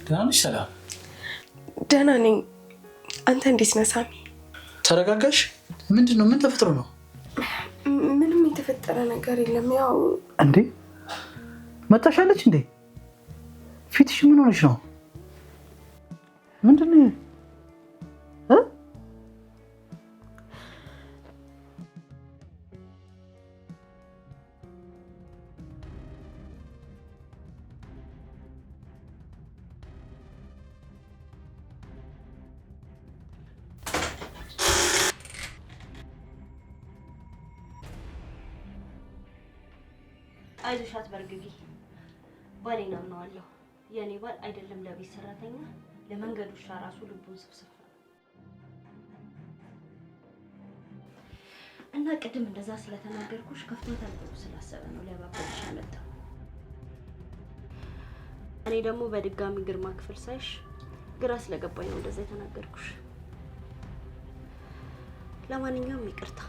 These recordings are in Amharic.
ደህና ነሽ ሰላም? ደህና ነኝ። አንተ እንዴት ነህ ሳሚ? ተረጋጋሽ? ምንድነው? ምን ተፈጥሮ ነው? ምንም የተፈጠረ ነገር የለም። ያው እንዴ መጣሻለች እንዴ? ፊትሽ ምን ሆነሽ ነው? ምንድነው? አይዞሽ አትበርግጊ። ባሌን አምነዋለሁ። የኔ ባል አይደለም ለቤት ሰራተኛ ለመንገዱ ውሻ ራሱ ልቡን ስፍስፍ ነው። እና ቅድም እንደዛ ስለተናገርኩሽ ከፍቶታል ብሎ ስላሰበ ነው ሊያባብልሽ ያመጣው። እኔ ደግሞ በድጋሚ ግርማ ክፍል ሳይሽ ግራ ስለገባኝ ነው እንደዛ የተናገርኩሽ። ለማንኛውም ይቅርታ።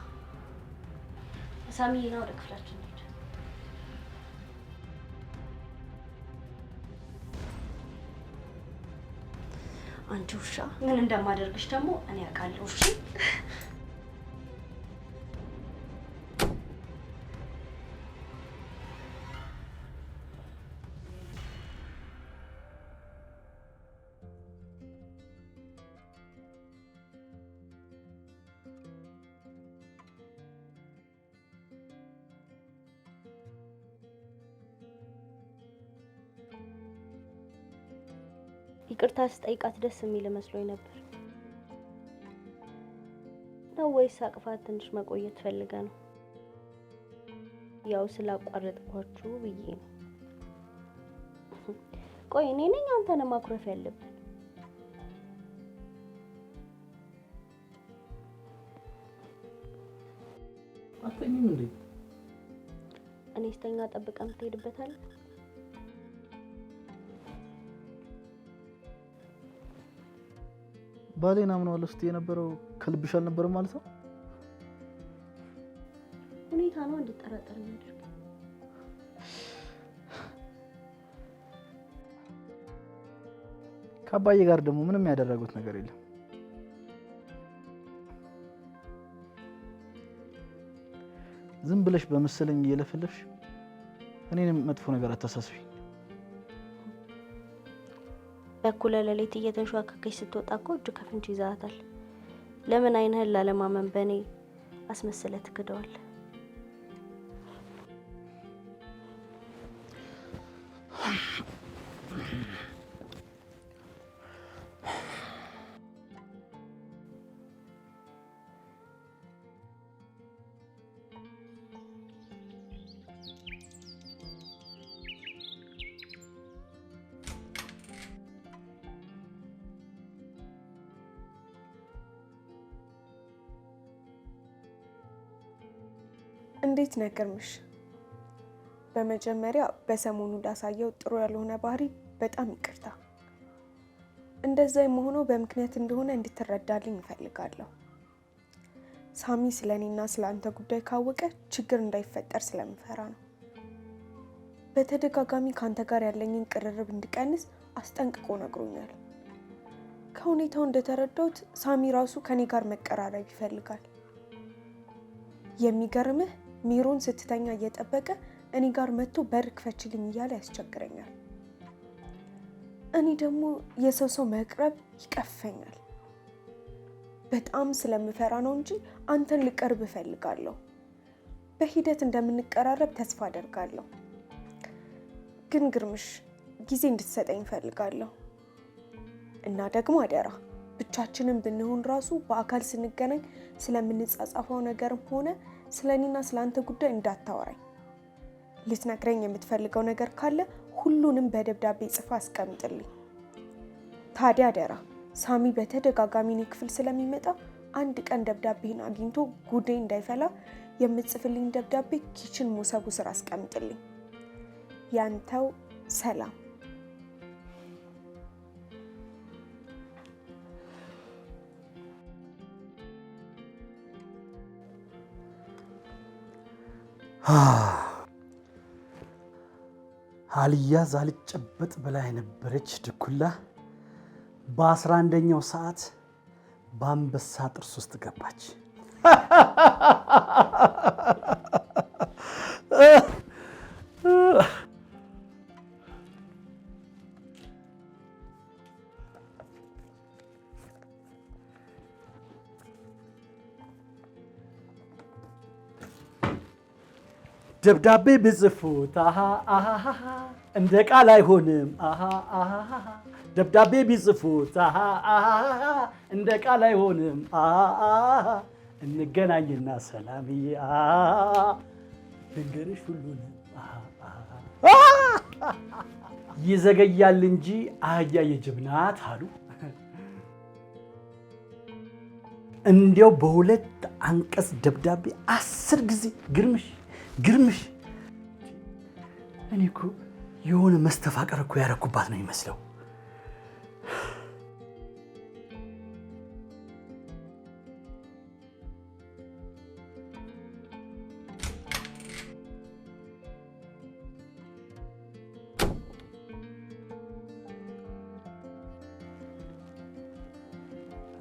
ሳሚና ወደ ክፍላችን ሄድ። አንቺ ውሻ ምን እንደማደርግሽ ደግሞ እኔ አውቃለሁ። እሺ ይቅርታ ስጠይቃት ደስ የሚል መስሎኝ ነበር። ነው ወይስ አቅፋት ትንሽ መቆየት ፈልገ ነው? ያው ስላቋረጥኳችሁ ብዬ ነው። ቆይ እኔ ነኝ አንተን ማኩረፍ ያለብን? አትተኝም እንዴ? እኔ ስተኛ ጠብቀህ ትሄድበታለህ? ባሌን አምነዋለሁ ስትይ የነበረው ከልብሽ አልነበረም ማለት ነው? ሁኔታ ነው እንድጠራጠር የሚያደርግ። ከአባዬ ጋር ደግሞ ምንም ያደረጉት ነገር የለም። ዝም ብለሽ በመሰለኝ እየለፈለፍሽ እኔንም መጥፎ ነገር አታሳስቢ። በኩለ ሌሊት እየተንሿከከች ስትወጣ እኮ እጅ ከፍንጅ ይዛታል። ለምን አይንህን ላለማመን በኔ አስመስለህ ትክደዋለህ? እንዴት ነገርምሽ? በመጀመሪያ በሰሞኑ ላሳየው ጥሩ ያልሆነ ባህሪ በጣም ይቅርታ። እንደዛ የመሆነው በምክንያት እንደሆነ እንድትረዳልኝ እፈልጋለሁ። ሳሚ ስለኔና ስለአንተ ጉዳይ ካወቀ ችግር እንዳይፈጠር ስለምፈራ ነው። በተደጋጋሚ ካንተ ጋር ያለኝን ቅርርብ እንድቀንስ አስጠንቅቆ ነግሮኛል። ከሁኔታው እንደተረዳሁት ሳሚ ራሱ ከኔ ጋር መቀራረብ ይፈልጋል። የሚገርምህ ሚሮን ስትተኛ እየጠበቀ እኔ ጋር መጥቶ በር ክፈችልኝ እያለ ያስቸግረኛል። እኔ ደግሞ የሰው መቅረብ ይቀፈኛል። በጣም ስለምፈራ ነው እንጂ አንተን ልቀርብ እፈልጋለሁ። በሂደት እንደምንቀራረብ ተስፋ አደርጋለሁ። ግን ግርምሽ ጊዜ እንድትሰጠኝ እፈልጋለሁ። እና ደግሞ አደራ ብቻችንን ብንሆን ራሱ በአካል ስንገናኝ ስለምንጻጻፈው ነገርም ሆነ ስለኔና ስላንተ ጉዳይ እንዳታወራኝ። ልትነግረኝ የምትፈልገው ነገር ካለ ሁሉንም በደብዳቤ ጽፋ አስቀምጥልኝ። ታዲያ አደራ ሳሚ በተደጋጋሚ እኔ ክፍል ስለሚመጣ አንድ ቀን ደብዳቤን አግኝቶ ጉዴ እንዳይፈላ የምትጽፍልኝ ደብዳቤ ኪችን ሞሰቡ ስር አስቀምጥልኝ። ያንተው ሰላም። አልያዝ አልጨበጥ ብላ የነበረች ድኩላ በ11ኛው ሰዓት በአንበሳ ጥርስ ውስጥ ገባች። ደብዳቤ ቢጽፉት እንደ ቃል አይሆንም። ደብዳቤ ቢጽፉት እንደ ቃል አይሆንም። እንገናኝና ሰላምዬ ልንገርሽ ሁሉንም ይዘገያል እንጂ አህያ የጅብ ናት አሉ። እንዲያው በሁለት አንቀጽ ደብዳቤ 10 ጊዜ ግርምሽ እኔ እኮ የሆነ መስተፋቀር እኮ ያረኩባት ነው የሚመስለው።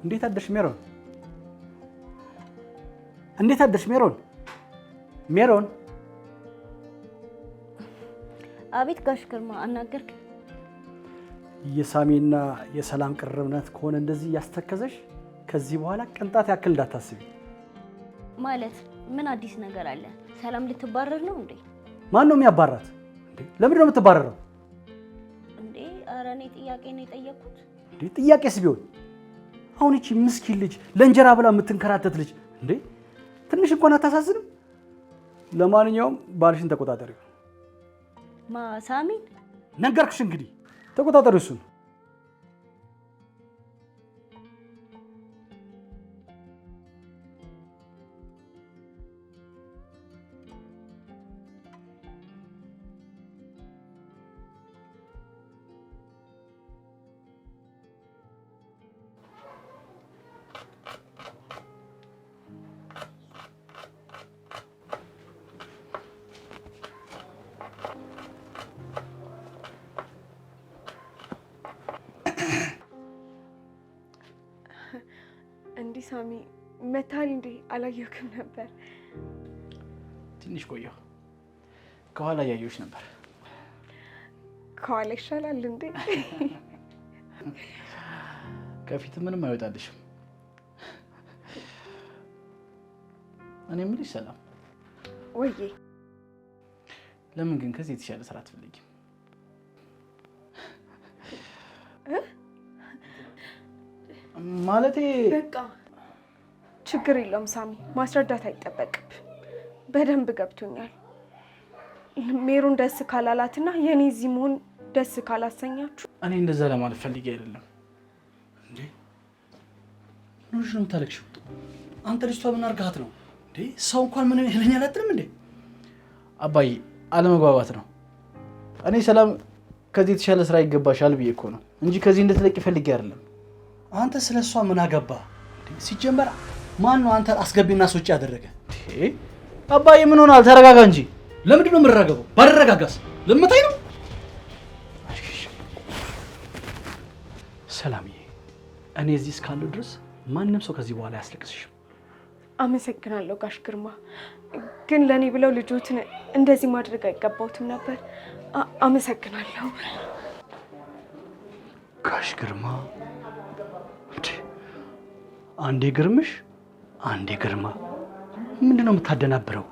እንዴት አደርሽ ሜሮን? እንዴት አደርሽ ሜሮን? ሜሮን አቤት ጋሽ ግርማ አናገርክ? የሳሚና የሰላም ቅርብነት ከሆነ እንደዚህ ያስተከዘሽ ከዚህ በኋላ ቅንጣት ያክል እንዳታስቢ። ማለት ምን አዲስ ነገር አለ? ሰላም ልትባረር ነው እንዴ? ማን ነው የሚያባራት እንዴ? ለምንድን ነው የምትባረረው እንዴ? ኧረ እኔ ጥያቄ ነው የጠየኩት። እንዴ ጥያቄስ ቢሆን አሁን እቺ ምስኪን ልጅ ለእንጀራ ብላ የምትንከራተት ልጅ እንዴ ትንሽ እንኳን አታሳዝንም? ለማንኛውም ባልሽን ተቆጣጠሪው። ሳሚን ነገርኩሽ እንግዲህ ተቆጣጠሪው እሱን። እንዲህ ሳሚ መታል እንዴ? አላየሁክም ነበር። ትንሽ ቆየሁ። ከኋላ ያየሁሽ ነበር። ከኋላ ይሻላል እንዴ? ከፊት ምንም አይወጣልሽም። እኔ የምልሽ ሰላም፣ ወይዬ ለምን ግን ከዚህ የተሻለ ስራ አትፈልጊም? ማለቴ በቃ ችግር የለውም ሳሚ፣ ማስረዳት አይጠበቅብ። በደንብ ገብቶኛል። ሜሮን ደስ ካላላትና የኔ እዚህ መሆን ደስ ካላሰኛችሁ እኔ እንደዛ ለማለት ፈልጌ አይደለም። እንዴ ምንሽ ነው የምታለቅሽው? አንተ ልጅቷ ምን አድርጋት ነው እንዴ? ሰው እንኳን ምን ይለኛል አትልም እንዴ? አባዬ አለመግባባት ነው። እኔ ሰላም ከዚህ የተሻለ ስራ ይገባሻል ብዬ እኮ ነው እንጂ ከዚህ እንድትለቂ ፈልጌ አይደለም። አንተ ስለሷ ምን አገባ? ሲጀመር ማን ነው አንተ አስገቢና ሶጪ ያደረገ? አባዬ ምን ሆናል? ተረጋጋ እንጂ። ለምንድን ነው የምረጋጋው? ባልረጋጋስ ልምታይ ነው? ሰላምዬ፣ እኔ እዚህ እስካለሁ ድረስ ማንም ሰው ከዚህ በኋላ አያስለቅስሽም። አመሰግናለሁ ጋሽ ግርማ፣ ግን ለኔ ብለው ልጆትን እንደዚህ ማድረግ አይገባውትም ነበር። አመሰግናለሁ ጋሽ ግርማ። አንዴ ግርምሽ አንዴ ግርማ። ምንድነው የምታደናብረው?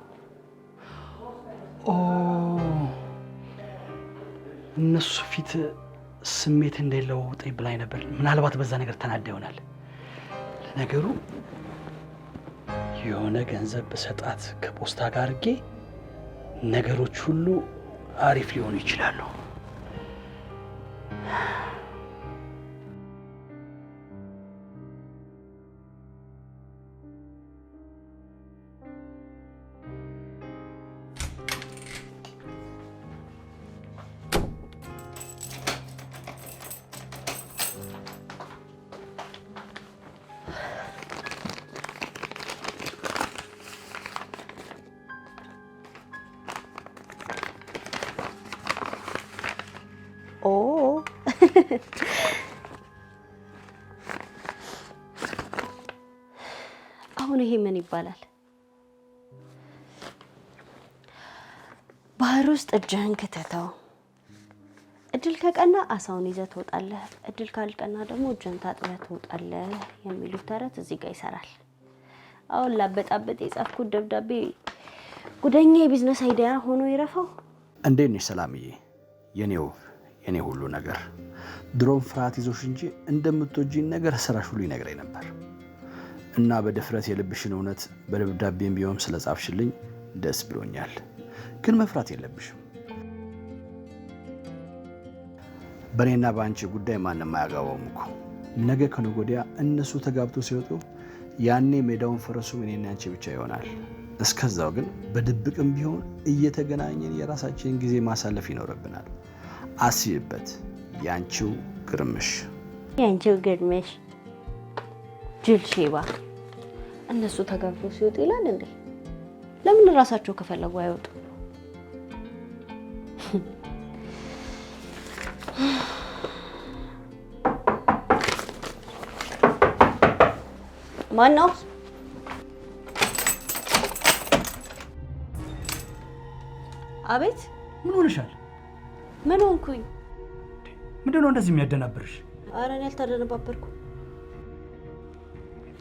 እነሱ ፊት ስሜት እንዳይለዋወጠኝ ብላኝ ነበር። ምናልባት በዛ ነገር ተናዳ ይሆናል። ለነገሩ የሆነ ገንዘብ በሰጣት ከፖስታ ጋር አድርጌ ነገሮች ሁሉ አሪፍ ሊሆኑ ይችላሉ። አሁን ይሄ ምን ይባላል? ባህር ውስጥ እጅህን ከተተው እድል ከቀና አሳውን ይዘህ ትወጣለህ፣ እድል ካልቀና ደግሞ እጅህን ታጥበህ ትወጣለህ የሚሉት ተረት እዚህ ጋር ይሰራል። አሁን ላበጣበጥ የጻፍኩት ደብዳቤ ጉደኛ የቢዝነስ አይዲያ ሆኖ ይረፋው። እንዴት ነሽ ሰላምዬ? የኔ ሁሉ ነገር ድሮም ፍርሃት ይዞሽ እንጂ እንደምትወጂኝ ነገር ስራሽ ሁሉ ይነግረኝ ነበር እና በድፍረት የልብሽን እውነት በደብዳቤም ቢሆን ስለጻፍሽልኝ ደስ ብሎኛል። ግን መፍራት የለብሽም። በእኔና በአንቺ ጉዳይ ማንም አያገባውም እኮ። ነገ ከነገ ወዲያ እነሱ ተጋብቶ ሲወጡ ያኔ ሜዳውን ፈረሱ እኔና አንቺ ብቻ ይሆናል። እስከዛው ግን በድብቅም ቢሆን እየተገናኘን የራሳችንን ጊዜ ማሳለፍ ይኖርብናል። አስይበት። ያንቺው ግርምሽ ጅል ሼባ። እነሱ ተጋብቶ ሲወጡ ይላል እንዴ? ለምን ራሳቸው ከፈለጉ አይወጡ? ማን ነው? አቤት። ምን ሆነሻል? ምን ሆንኩኝ? ምንድነው እንደዚህ የሚያደናብርሽ? ኧረ እኔ አልተደነባበርኩም።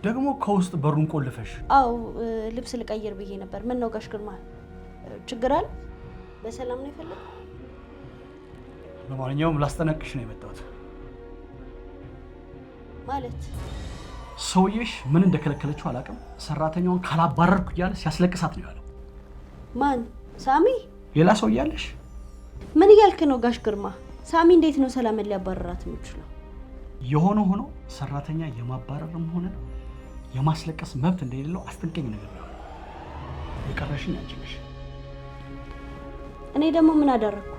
ደግሞ ከውስጥ በሩን ቆልፈሽ? አዎ ልብስ ልቀይር ብዬ ነበር። ምን ነው ጋሽ ግርማ ችግር አለ? በሰላም ነው የፈለገው? ለማንኛውም ላስጠነቅሽ ነው የመጣሁት። ማለት ሰውዬሽ ምን እንደከለከለችው አላውቅም። ሰራተኛውን ካላባረርኩ እያለ ሲያስለቅሳት ነው ያለው። ማን? ሳሚ? ሌላ ሰው እያለሽ? ምን እያልክ ነው ጋሽ ግርማ? ሳሚ እንዴት ነው ሰላምን ሊያባረራት የሚችለው? የሆነ ሆኖ ሰራተኛ የማባረርም ሆነ የማስለቀስ መብት እንደሌለው አስጠንቀኝ ነገር ነው። የቀረሽኝ አንቺ ነሽ። እኔ ደግሞ ምን አደረኩ?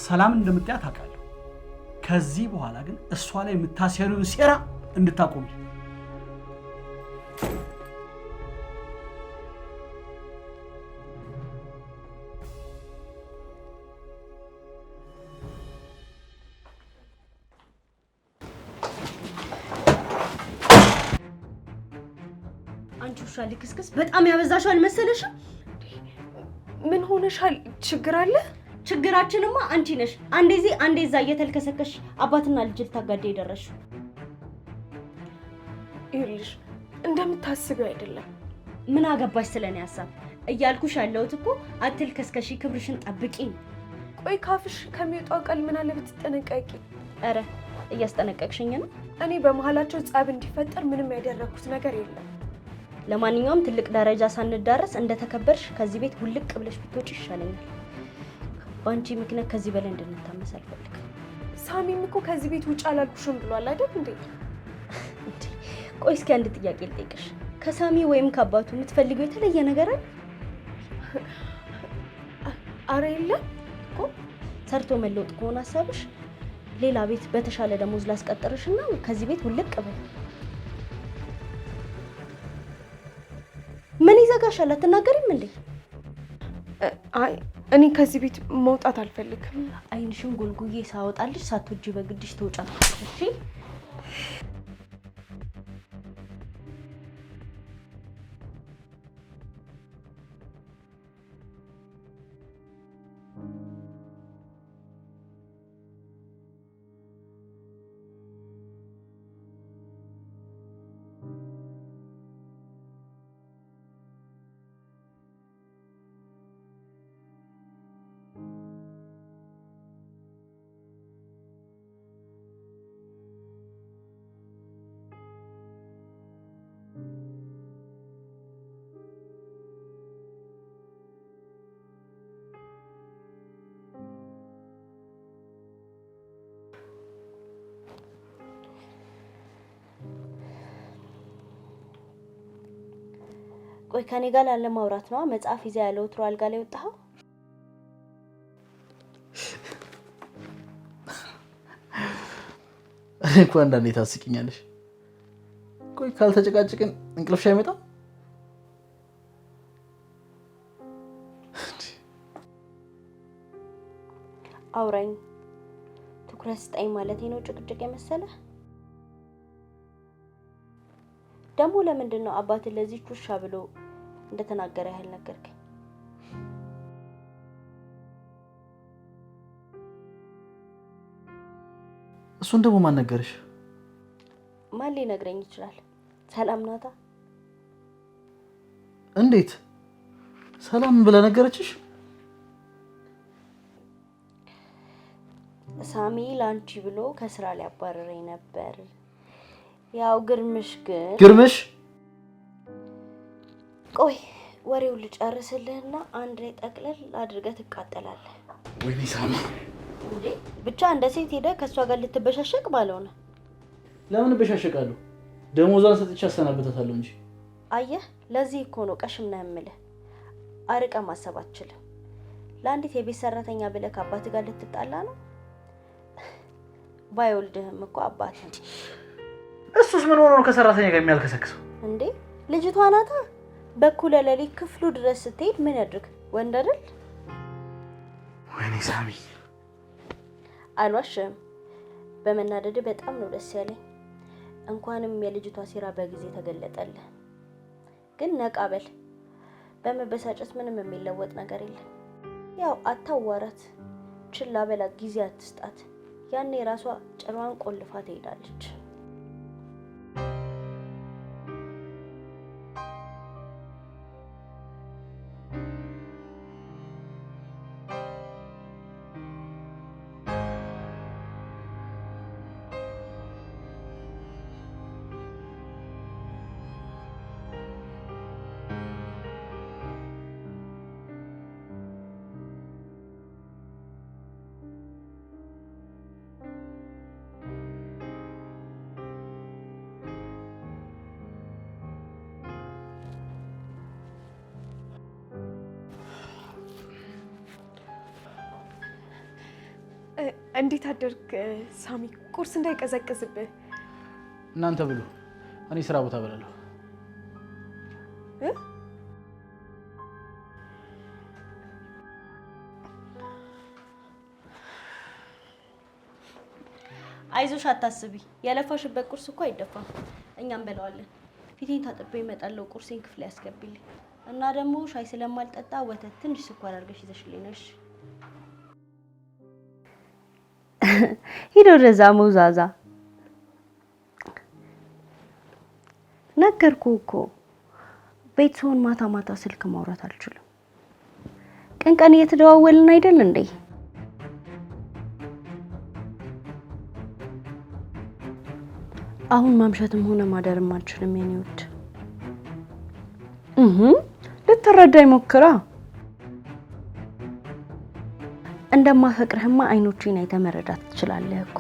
ሰላም እንደምትያት አውቃለሁ። ከዚህ በኋላ ግን እሷ ላይ የምታሰሪውን ሴራ እንድታቆሚ። አንቺ ውሻ ልክስክስ በጣም ያበዛሻል መሰለሽ። ምን ሆነሻል? ችግር አለ? ችግራችንማ አንቺ ነሽ። አንዴ እዛ እየተልከሰከሽ አባትና ልጅ ልታጋዴ የደረስሽው። ይኸውልሽ እንደምታስቢው አይደለም። ምን አገባሽ ስለኔ ሀሳብ? እያልኩሽ ያለሁት እኮ አትልከስከሺ፣ ክብርሽን ጠብቂ። ቆይ ካፍሽ ከሚወጣው ቃል ምን አለ ብትጠነቀቂ። ኧረ እያስጠነቀቅሽኝ ነው። እኔ በመሀላቸው ጸብ እንዲፈጠር ምንም ያደረኩት ነገር የለም። ለማንኛውም ትልቅ ደረጃ ሳንዳረስ እንደተከበርሽ ከዚህ ቤት ውልቅ ብለሽ ብትወጪ ይሻለኛል። በአንቺ ምክንያት ከዚህ በላይ እንድንታመስ አልፈልግም። ሳሚም እኮ ከዚህ ቤት ውጭ አላልኩሽም ብሏል አይደል እንዴ? ቆይ እስኪ አንድ ጥያቄ ልጠይቅሽ። ከሳሚ ወይም ከአባቱ የምትፈልጊው የተለየ ነገር አለ? አረ የለም እኮ። ሰርቶ መለወጥ ከሆነ ሀሳብሽ ሌላ ቤት በተሻለ ደሞዝ ላስቀጥርሽና ከዚህ ቤት ውልቅ በይ። ምን ይዘጋሻል? አትናገሪም እንዴ? አይ እኔ ከዚህ ቤት መውጣት አልፈልግም። አይንሽን ጎልጉዬ ሳወጣልሽ ሳትወጂ በግድሽ ትወጫለሽ። እሺ? ቆይ ከኔ ጋር ላለ ማውራት ነው መጽሐፍ ይዘህ ያለው ትሮ አልጋ ላይ ወጣኸው? እኮ አንዳንዴ ታስቂኛለሽ። ቆይ ካልተጨቃጨቅን እንቅልፍሽ አይመጣም? አውራኝ ትኩረት ስጠኝ ማለቴ ነው ጭቅጭቅ የመሰለ? ደግሞ ለምንድን ነው አባት ለዚህ ቹሻ ብሎ እንደተናገረ ያህል ነገርከኝ? እሱን ደግሞ ማን ነገርሽ? ማን ሊነግረኝ ይችላል? ሰላም ናታ። እንዴት ሰላም ብላ ነገረችሽ? ሳሚ ላንቺ ብሎ ከስራ ሊያባረረኝ ነበር። ያው ግርምሽ ቆይ ወሬው ልጨርስልህና አንድ ላይ ጠቅለል አድርገህ ትቃጠላለህ። ወይኔ ሳሚ እንዴ ብቻ እንደ ሴት ሄደ ከሷ ጋር ልትበሻሸቅ ባልሆነ። ለምን በሻሸቃለሁ? ደሞዟን ሰጥቼ አሰናበታታለሁ እንጂ። አየህ ለዚህ እኮ ነው ቀሽም ነው የምልህ። አርቀ ማሰብ አትችልም። ለአንዲት የቤት ሰራተኛ ብለህ ከአባት ጋር ልትጣላ ነው? ባይወልድህም እኮ አባት ነው። እሱስ ምን ሆኖ ነው ከሰራተኛ ጋር የሚያልከሰክሰው? እንዴ ልጅቷ ናታ። በኩለ ሌሊት ክፍሉ ድረስ ስትሄድ ምን ያድርግ? ወንድ አይደል? ወይኔ ሳሚ አልዋሽም። በመናደድ በጣም ነው ደስ ያለኝ። እንኳንም የልጅቷ ሴራ በጊዜ ተገለጠልህ። ግን ነቃበል። በመበሳጨት ምንም የሚለወጥ ነገር የለም። ያው አታዋራት፣ ችላ በላ፣ ጊዜ አትስጣት። ያኔ ራሷ ጭራዋን ቆልፋ ትሄዳለች። እንዴት አደርክ ሳሚ? ቁርስ እንዳይቀዘቅዝብህ። እናንተ ብሉ፣ እኔ ስራ ቦታ እበላለሁ። አይዞሽ አታስቢ። ያለፋሽበት ቁርስ እኮ አይደፋም። እኛም በለዋለን። ፊቴን ታጥቤ እመጣለሁ። ቁርሴን ክፍል ያስገቢልኝ እና ደግሞ ሻይ ስለማልጠጣ ወተት ትንሽ ስኳር አድርገሽ ይዘሽልኝ ነሽ። ሂዶ ወደዛ መውዛዛ። ነገርኩህ እኮ ቤት ስሆን ማታ ማታ ስልክ ማውራት አልችልም። ቀን ቀን እየተደዋወልን አይደል እንዴ? አሁን ማምሸትም ሆነ ማደርም አልችልም የኔ ውድ። ልትረዳኝ ሞክራ። እንደማፈቅርህማ አይኖቼን አይተህ መረዳት ትችላለህ እኮ።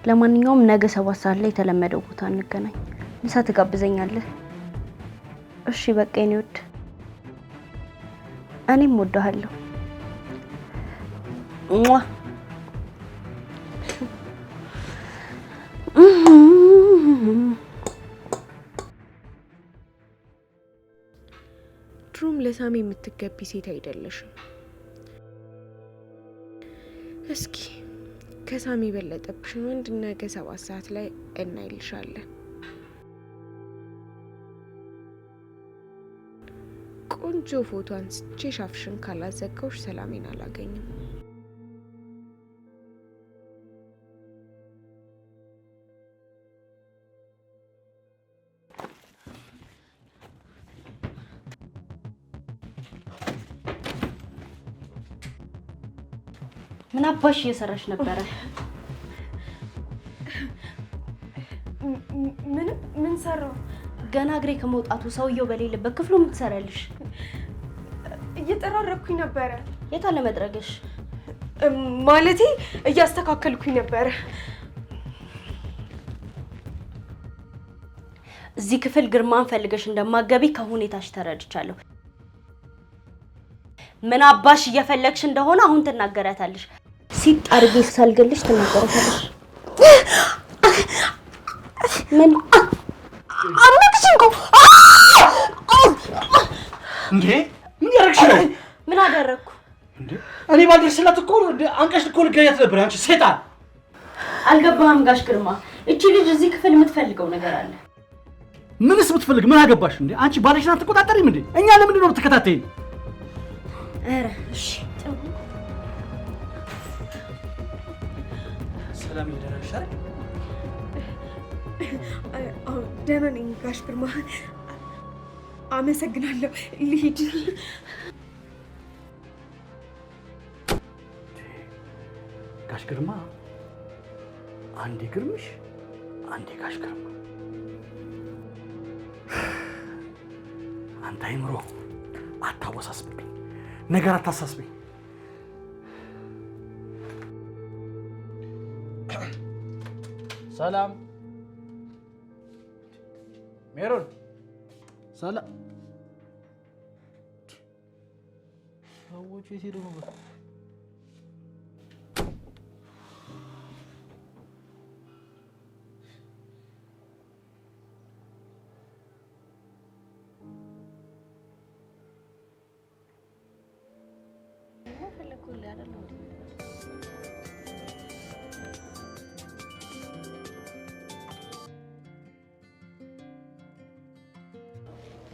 ለማንኛውም ነገ 7 ሰዓት ላይ የተለመደው ቦታ እንገናኝ። ምሳ ትጋብዘኛለህ? እሺ በቃ የኔ ውድ፣ እኔም እወድሃለሁ። ድሮም ለሳሚ የምትገቢ ሴት አይደለሽም። እስኪ ከሳሚ የበለጠብሽን ወንድ ነገ 7 ሰዓት ላይ እናይልሻለን። ቆንጆ ፎቶ አንስቼ ሻፍሽን ካላዘጋውሽ ሰላሜን አላገኝም። ምን አባሽ እየሰራሽ ነበረ? ምን ሰራው? ገና እግሬ ከመውጣቱ ሰውየው በሌለበት ክፍሉ ምን ትሰሪያለሽ? እየጠራረኩኝ ነበረ። የት አለ መጥረግሽ? ማለቴ እያስተካከልኩኝ ነበረ። እዚህ ክፍል ግርማን ፈልገሽ እንደማገቢ ከሁኔታሽ ተረድቻለሁ። ምን አባሽ እየፈለግሽ እንደሆነ አሁን ትናገራታለሽ። ሲጣርግሽ ሳልገልሽ ትናገራታለሽ። ምን አመክሽንኩ እንዴ ምን ያደርግሽ ነው? ምን አደረግኩ እንዴ? እኔ ባልደርስላት እኮ አንቀሽ እኮ ልገያት ነበር። አንቺ ሴጣን! አልገባህም ጋሽ ግርማ? እቺ ልጅ እዚህ ክፍል የምትፈልገው ነገር አለ። ምንስ ብትፈልግ ምን አገባሽ እንዴ? አንቺ ባልሽን አትቆጣጠሪም እንዴ? እኛ ለምንድን ነው የምትከታተይኝ? ኧረ እሺ ጥሩ ሰላም ይደረግሽ አይደል? አዎ ደህና ነኝ ጋሽ ግርማ። አመሰግናለሁ። ልሂድ። ጋሽ ግርማ አንዴ ግርምሽ አንዴ ጋሽ ግርማ። አንተ አይምሮ አታወሳስብኝ፣ ነገር አታሳስብኝ። ሰላም ሜሮን፣ ሰላም ሰዎች የት ሄዱ ነበር?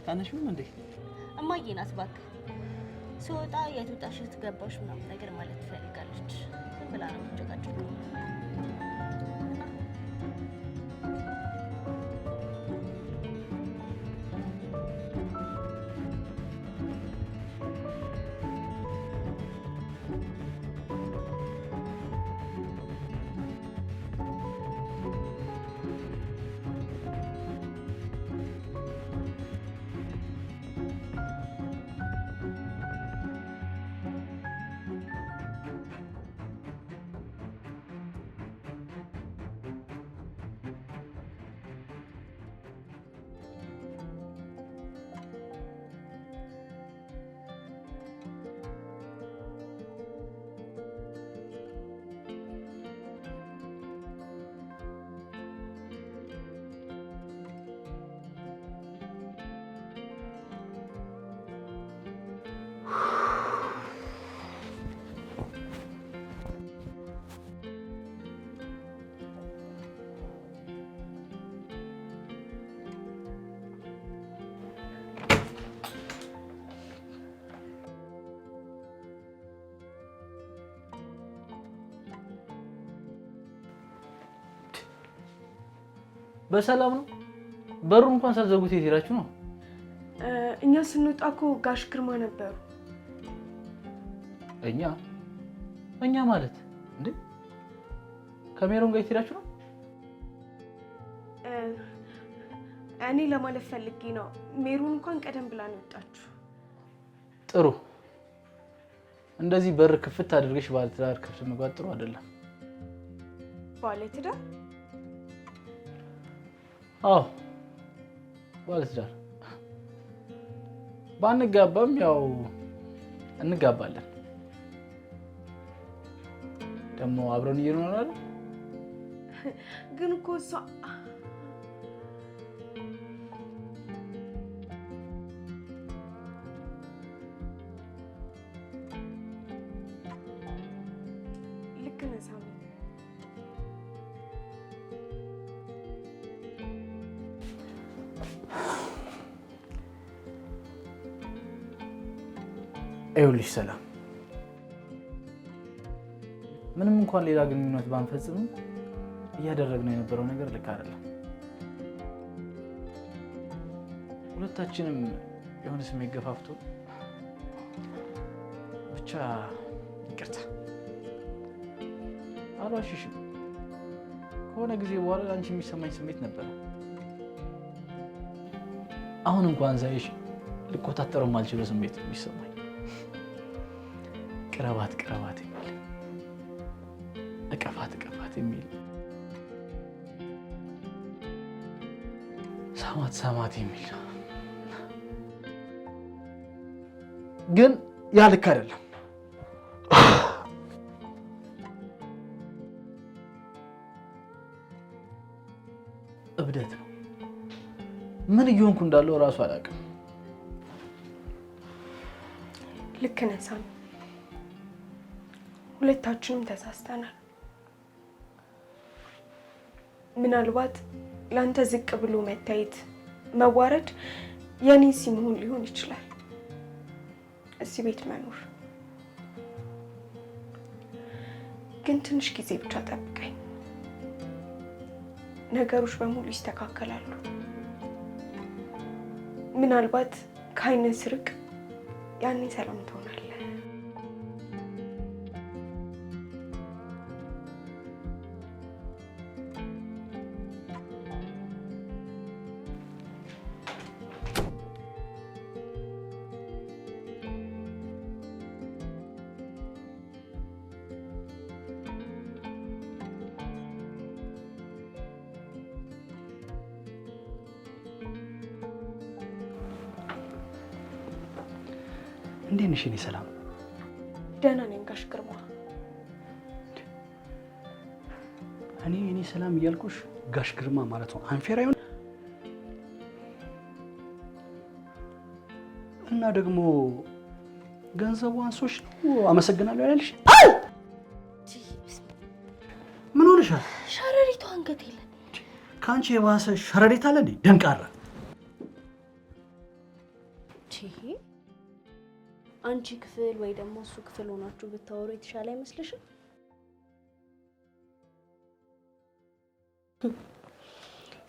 ታነሽም እንዴ? እማዬ ናት እባክህ። ስወጣ የት ወጣሽ ገባሽ ምናምን ነገር ማለት ትፈልጋለች። ዝም ብላ ነው የምትጨቃጨቀው። በሰላም ነው? በሩ እንኳን ሳትዘጉት የት ሄዳችሁ ነው? እኛ ስንወጣ እኮ ጋሽ ግርማ ነበሩ። እኛ ማለት እንዴ? ከሜሮን ጋር የት ሄዳችሁ ነው? እኔ ለማለት ፈልጌ ነው። ሜሮን እንኳን ቀደም ብላ ነው የወጣችሁ። ጥሩ። እንደዚህ በር ክፍት አድርገሽ ባለትዳር ክፍል መግባት ጥሩ አይደለም። ባለትዳር? አዎ ባለትዳር። ባንጋባም ያው እንጋባለን። ደግሞ አብረን እየኖርን አይደል? ግን እኮ እሷ ልክ ነህ ሳሚ። ይኸውልሽ ሰላም፣ ምንም እንኳን ሌላ ግንኙነት ባንፈጽምም እያደረግነው የነበረው ነገር ልክ አይደለም። ሁለታችንም የሆነ ስሜት ገፋፍቶ ብቻ ይቅርታ። አልዋሽሽም፣ ከሆነ ጊዜ በኋላ ለአንቺ የሚሰማኝ ስሜት ነበረ። አሁን እንኳን ሳይሽ ልቆጣጠረው የማልችለው ስሜት የሚሰማኝ ቅረባት ቅረባት የሚል እቀፋት እቀፋት የሚል ሳማት ሳማት የሚል ግን ያ ልክ አይደለም። እብደት ነው። ምን እየሆንኩ እንዳለው እራሱ አላውቅም። ልክ ነህ ሳሚ፣ ሁለታችንም ተሳስተናል። ምናልባት ለአንተ ዝቅ ብሎ መታየት መዋረድ የኔ ሲሆን ሊሆን ይችላል እዚህ ቤት መኖር። ግን ትንሽ ጊዜ ብቻ ጠብቀኝ፣ ነገሮች በሙሉ ይስተካከላሉ። ምናልባት ከዓይነ ስርቅ ያኔ ሰላም ትሆናለህ። እንዴት ነሽ የኔ ሰላም? ደህና ነኝ ጋሽ ግርማ። እኔ የኔ ሰላም እያልኩሽ ጋሽ ግርማ ማለት ነው አንፌር አይሆን? እና ደግሞ ገንዘቡ አንሶሽ ነው አመሰግናለሁ ያለሽ? ምን ሆነሻል? ሸረሪቱ አንገት የለ። ከአንቺ የባሰ ሸረሪት አለ እንዴ? ደንቃራ። አንቺ ክፍል ወይ ደግሞ እሱ ክፍል ሆናችሁ ብታወሩ የተሻለ አይመስልሽም?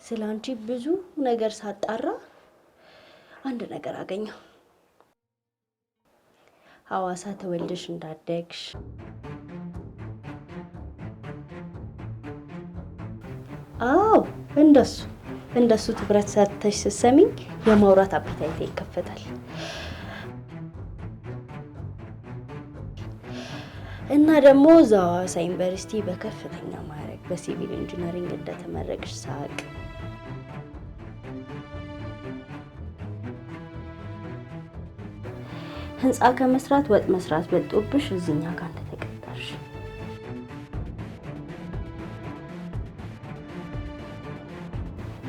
ስለ አንቺ ብዙ ነገር ሳጣራ አንድ ነገር አገኘው። ሐዋሳ ተወልደሽ እንዳደግሽ፣ አዎ እንደሱ ትኩረት ሰጥተሽ ስትሰሚኝ የማውራት አፒታይቴ ይከፈታል። እና ደግሞ እዛው ሐዋሳ ዩኒቨርሲቲ በከፍተኛ ማዕረግ በሲቪል ኢንጂነሪንግ እንደተመረቅሽ ሳቅ ህንጻ ከመስራት ወጥ መስራት በልጦብሽ እዚህኛ ጋር እንደተቀጠርሽ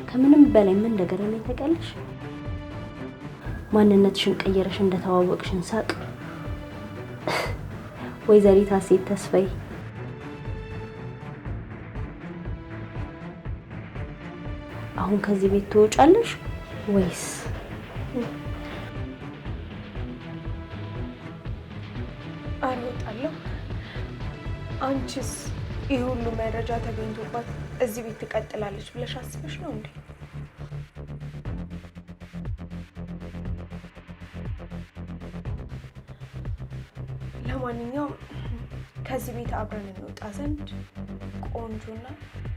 ከምንም በላይ ምን እንደገረመኝ ታውቂያለሽ? ማንነትሽን ቀየረሽ እንደተዋወቅሽን ሳቅ ወይዘሪት ሀሴት ተስፋዬ አሁን ከዚህ ቤት ትወጫለሽ ወይስ? አልወጣለሁ። አንቺስ ይህ ሁሉ መረጃ ተገኝቶባት እዚህ ቤት ትቀጥላለች ብለሽ አስበሽ ነው እንዴ? ለማንኛውም ከዚህ ቤት አብረን እንወጣ ዘንድ ቆንጆና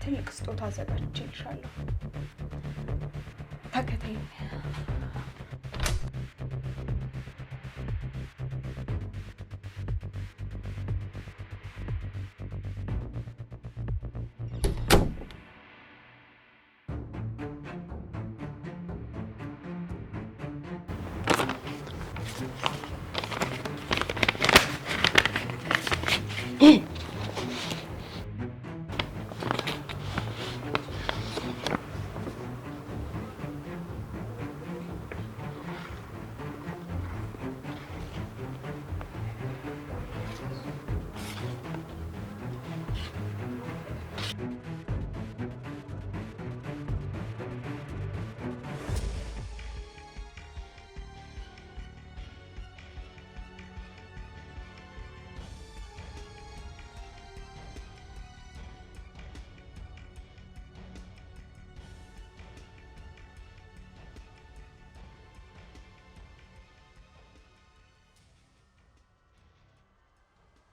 ትልቅ ስጦታ አዘጋጅቼልሻለሁ። ተከታይኝ።